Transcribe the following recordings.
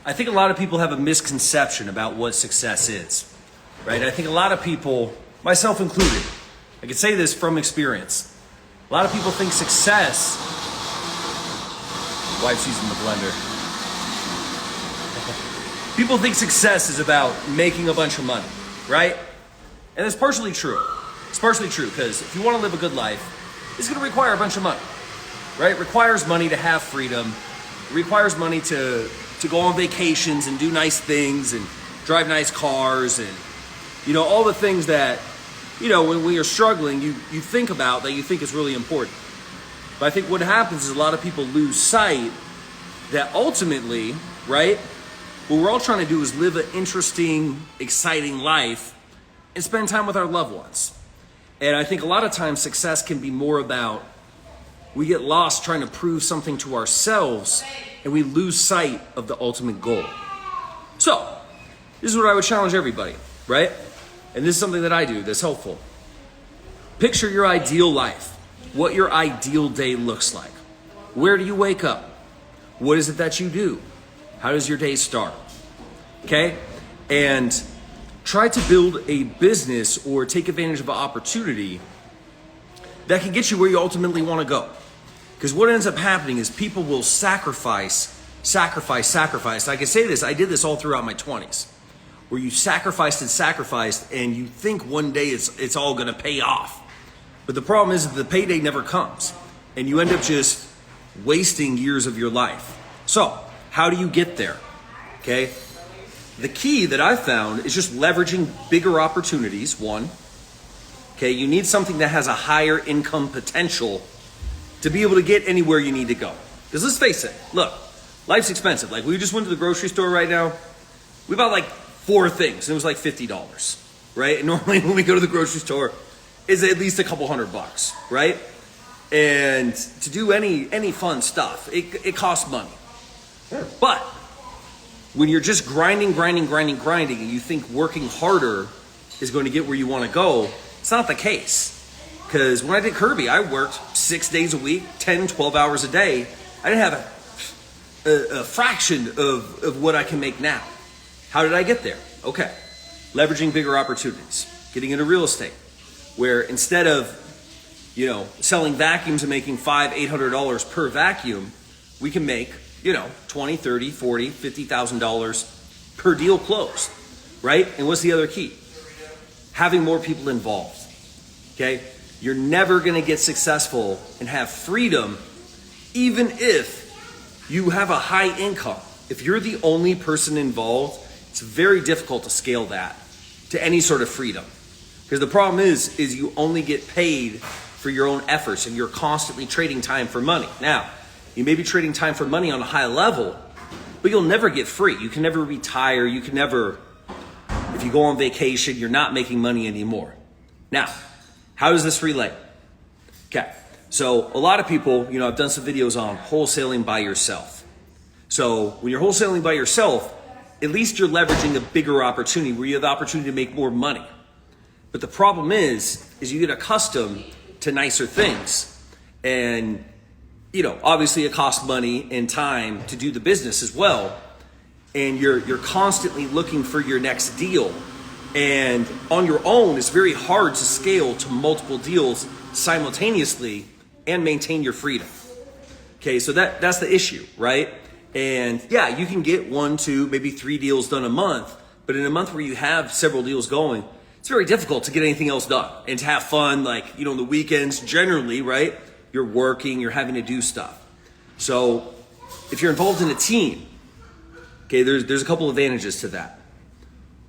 I think a lot of people have a misconception about what success is, right? I think a lot of people, myself included, I can say this from experience. A lot of people think success, wife's using the blender. People think success is about making a bunch of money, right? And that's partially true. It's partially true because if you want to live a good life, it's going to require a bunch of money, right? It requires money to have freedom. It requires money to go on vacations and do nice things and drive nice cars and, all the things that, when we are struggling, you think about that you think is really important. But I think what happens is a lot of people lose sight that ultimately, right, what we're all trying to do is live an interesting, exciting life and spend time with our loved ones. And I think a lot of times success can be more about we get lost trying to prove something to ourselves and we lose sight of the ultimate goal. So, this is what I would challenge everybody, right? And this is something that I do that's helpful. Picture your ideal life, what your ideal day looks like. Where do you wake up? What is it that you do? How does your day start? Okay? And try to build a business or take advantage of an opportunity that can get you where you ultimately want to go. Because what ends up happening is people will sacrifice. I can say this, I did this all throughout my 20s, where you sacrificed and you think one day it's all gonna pay off. But the problem is that the payday never comes and you end up just wasting years of your life. So, how do you get there? Okay? The key that I found is just leveraging bigger opportunities, one. Okay, you need something that has a higher income potential to be able to get anywhere you need to go. Because let's face it, look, life's expensive. Like we just went to the grocery store right now. We bought like 4 things and it was like $50, right? And normally when we go to the grocery store, it's at least a couple $100, right? And to do any fun stuff, it costs money. But when you're just grinding, and you think working harder is going to get where you want to go, it's not the case. Because when I did Kirby, I worked 6 days a week, 10, 12 hours a day. I didn't have a fraction of what I can make now. How did I get there? Okay, leveraging bigger opportunities, getting into real estate, where instead of, selling vacuums and making $500, $800 per vacuum, we can make, $20, $30, $40, $50,000 per deal closed, right? And what's the other key? Having more people involved, okay? You're never gonna get successful and have freedom even if you have a high income. If you're the only person involved, it's very difficult to scale that to any sort of freedom. Because the problem is you only get paid for your own efforts and you're constantly trading time for money. Now, you may be trading time for money on a high level, but you'll never get free. You can never retire. You can never, if you go on vacation, you're not making money anymore. Now, how does this relate? Okay, so a lot of people, I've done some videos on wholesaling by yourself. So when you're wholesaling by yourself, at least you're leveraging a bigger opportunity where you have the opportunity to make more money. But the problem is you get accustomed to nicer things. And, obviously it costs money and time to do the business as well. And you're constantly looking for your next deal. And on your own, it's very hard to scale to multiple deals simultaneously and maintain your freedom. Okay, so that's the issue, right? And yeah, you can get 1, 2, maybe 3 deals done a month, but in a month where you have several deals going, it's very difficult to get anything else done and to have fun, like, on the weekends generally, right? You're working, you're having to do stuff. So if you're involved in a team, okay, there's a couple advantages to that.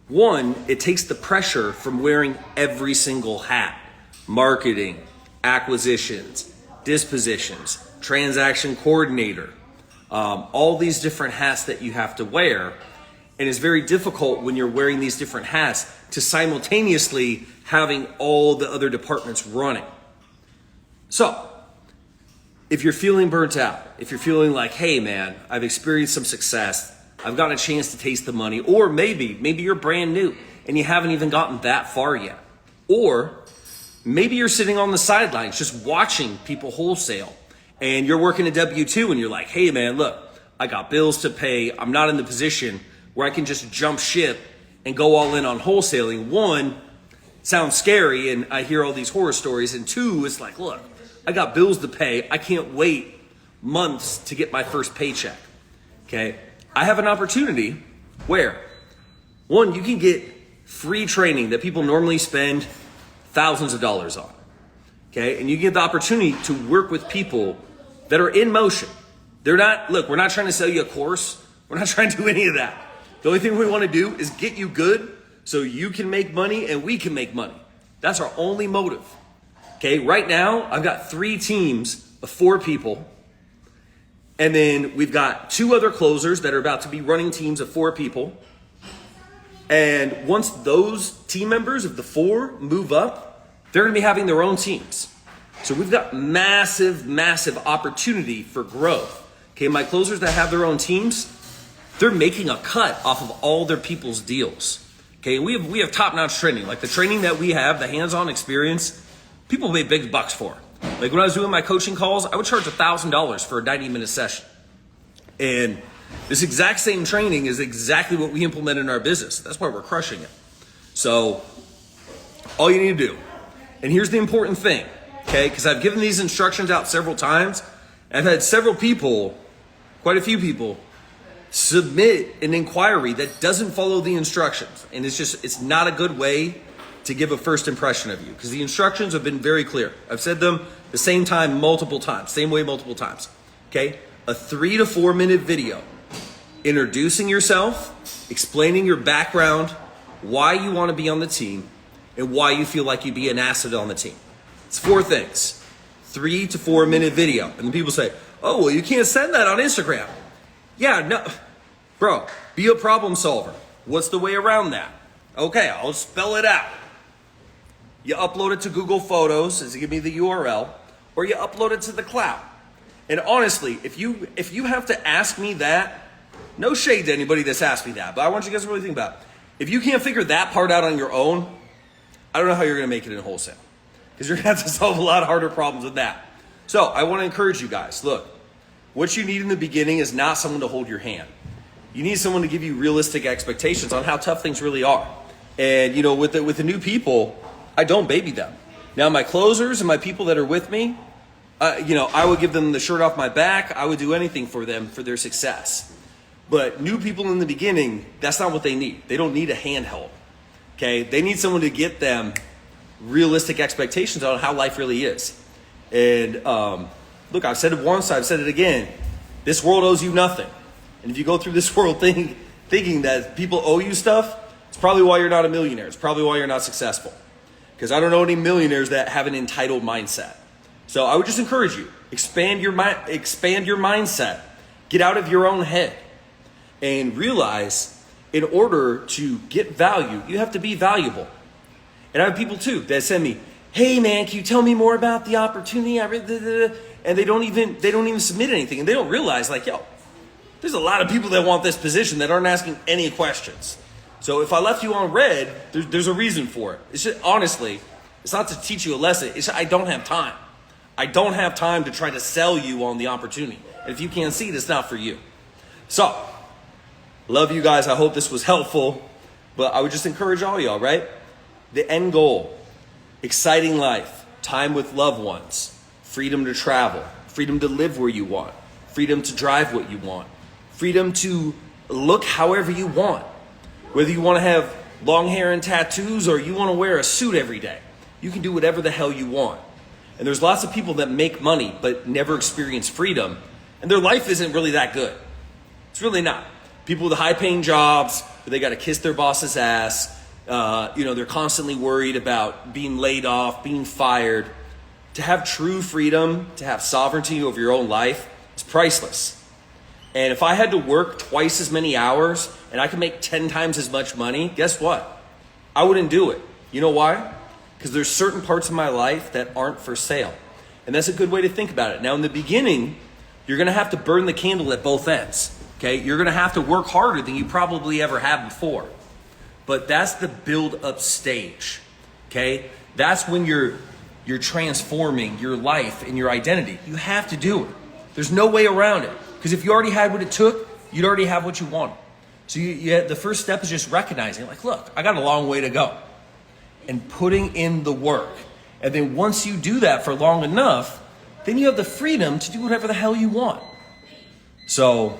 One, it takes the pressure from wearing every single hat. Marketing, acquisitions, dispositions, transaction coordinator, all these different hats that you have to wear. And it's very difficult when you're wearing these different hats to simultaneously having all the other departments running. So, if you're feeling burnt out, if you're feeling like, hey man, I've experienced some success, I've gotten a chance to taste the money, or maybe you're brand new and you haven't even gotten that far yet. Or maybe you're sitting on the sidelines just watching people wholesale and you're working a W-2 and you're like, hey man, look, I got bills to pay. I'm not in the position where I can just jump ship and go all in on wholesaling. One, sounds scary and I hear all these horror stories. And two, it's like, look, I got bills to pay. I can't wait months to get my first paycheck. Okay. I have an opportunity where, one, you can get free training that people normally spend thousands of dollars on. Okay. And you get the opportunity to work with people that are in motion. They're not, look, we're not trying to sell you a course. We're not trying to do any of that. The only thing we want to do is get you good so you can make money and we can make money. That's our only motive. Okay. Right now, I've got 3 teams of 4 people. And then we've got 2 other closers that are about to be running teams of 4 people. And once those team members of the 4 move up, they're going to be having their own teams. So we've got massive, massive opportunity for growth. Okay, my closers that have their own teams, they're making a cut off of all their people's deals. Okay, we have top-notch training. Like the training that we have, the hands-on experience, people pay big bucks for. Like when I was doing my coaching calls, I would charge $1,000 for a 90-minute session. And this exact same training is exactly what we implement in our business. That's why we're crushing it. So all you need to do, and here's the important thing, okay? Because I've given these instructions out several times. I've had several people, quite a few people, submit an inquiry that doesn't follow the instructions. And it's not a good way to give a first impression of you, because the instructions have been very clear. I've said them the same time multiple times, same way multiple times. Okay? A 3 to 4 minute video introducing yourself, explaining your background, why you want to be on the team, and why you feel like you'd be an asset on the team. It's 4 things. 3 to 4 minute video. And then people say, oh, well, you can't send that on Instagram. Yeah, no. Bro, be a problem solver. What's the way around that? Okay, I'll spell it out. You upload it to Google Photos, as give me the URL, or you upload it to the cloud. And honestly, if you have to ask me that, no shade to anybody that's asked me that, but I want you guys to really think about it. If you can't figure that part out on your own, I don't know how you're going to make it in wholesale, because you're going to have to solve a lot harder problems than that. So I want to encourage you guys, look, what you need in the beginning is not someone to hold your hand. You need someone to give you realistic expectations on how tough things really are. And with the new people, I don't baby them. Now my closers and my people that are with me, I would give them the shirt off my back. I would do anything for them for their success. But new people in the beginning, that's not what they need. They don't need a handheld. Okay, they need someone to get them realistic expectations on how life really is. And look, I've said it once, I've said it again. This world owes you nothing. And if you go through this world thinking that people owe you stuff, it's probably why you're not a millionaire. It's probably why you're not successful. Because I don't know any millionaires that have an entitled mindset. So I would just encourage you, expand your mindset. Get out of your own head and realize in order to get value, you have to be valuable. And I have people too that send me, hey man, can you tell me more about the opportunity? And they don't even submit anything. And they don't realize there's a lot of people that want this position that aren't asking any questions. So if I left you on red, there's a reason for it. It's just, honestly, it's not to teach you a lesson. It's just, I don't have time. I don't have time to try to sell you on the opportunity. And if you can't see it, it's not for you. So, love you guys. I hope this was helpful. But I would just encourage all y'all, right? The end goal, exciting life, time with loved ones, freedom to travel, freedom to live where you want, freedom to drive what you want, freedom to look however you want. Whether you want to have long hair and tattoos or you want to wear a suit every day, you can do whatever the hell you want. And there's lots of people that make money but never experience freedom, and their life isn't really that good. It's really not. People with high-paying jobs, where they got to kiss their boss's ass, they're constantly worried about being laid off, being fired. To have true freedom, to have sovereignty over your own life, is priceless. And if I had to work twice as many hours and I could make 10 times as much money, guess what? I wouldn't do it. You know why? Because there's certain parts of my life that aren't for sale. And that's a good way to think about it. Now, in the beginning, you're going to have to burn the candle at both ends. Okay? You're going to have to work harder than you probably ever have before. But that's the build-up stage. Okay? That's when you're transforming your life and your identity. You have to do it. There's no way around it. Because if you already had what it took, you'd already have what you wanted. So the first step is just recognizing, like, look, I got a long way to go. And putting in the work. And then once you do that for long enough, then you have the freedom to do whatever the hell you want. So,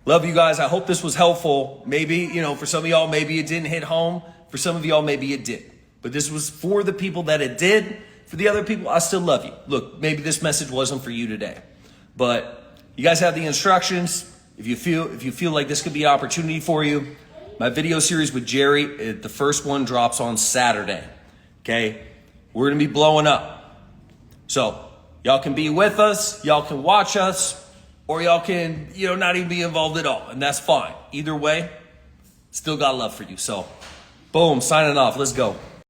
love you guys. I hope this was helpful. Maybe, for some of y'all, maybe it didn't hit home. For some of y'all, maybe it did. But this was for the people that it did. For the other people, I still love you. Look, maybe this message wasn't for you today. But you guys have the instructions. If you feel like this could be an opportunity for you, my video series with Jerry, the first one drops on Saturday. Okay? We're going to be blowing up. So, y'all can be with us, y'all can watch us, or y'all can, not even be involved at all. And that's fine. Either way, still got love for you. So, boom, signing off. Let's go.